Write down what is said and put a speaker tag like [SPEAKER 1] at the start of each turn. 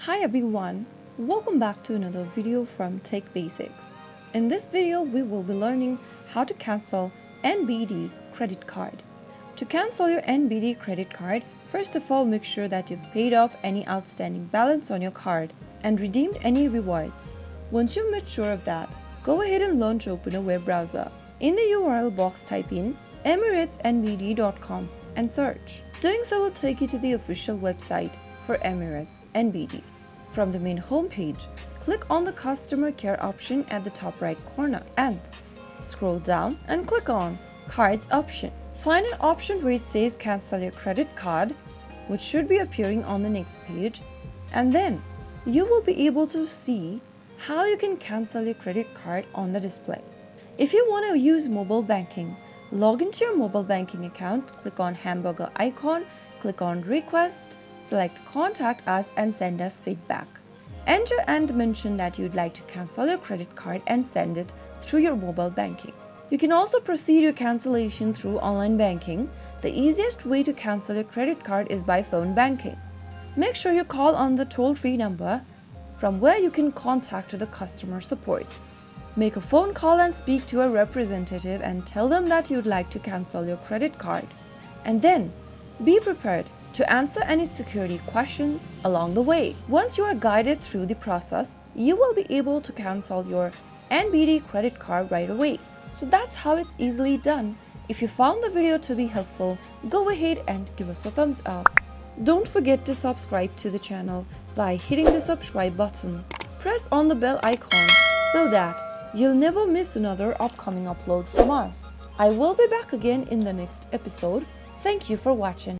[SPEAKER 1] Hi everyone, welcome back to another video from Tech Basics. In this video, we will be learning how to cancel NBD Credit Card. To cancel your NBD Credit Card, first of all make sure that you've paid off any outstanding balance on your card and redeemed any rewards. Once you've made sure of that, go ahead and launch open a web browser. In the URL box, type in emiratesnbd.com and search. Doing so will take you to the official website for Emirates NBD. From the main homepage, click on the customer care option at the top right corner and scroll down and click on Cards option. Find an option where it says Cancel your credit card, which should be appearing on the next page, and then you will be able to see how you can cancel your credit card on the display. If you want to use mobile banking, log into your mobile banking account, click on hamburger icon, click on Request, select Contact Us and send us feedback. Enter and mention that you'd like to cancel your credit card and send it through your mobile banking. You can also proceed your cancellation through online banking. The easiest way to cancel your credit card is by phone banking. Make sure you call on the toll-free number from where you can contact the customer support. Make a phone call and speak to a representative and tell them that you'd like to cancel your credit card. And then be prepared to answer any security questions along the way. Once you are guided through the process, you will be able to cancel your NBD credit card right away. So that's how it's easily done. If you found the video to be helpful, go ahead and give us a thumbs up. Don't forget to subscribe to the channel by hitting the subscribe button. Press on the bell icon so that you'll never miss another upcoming upload from us. I will be back again in the next episode. Thank you for watching.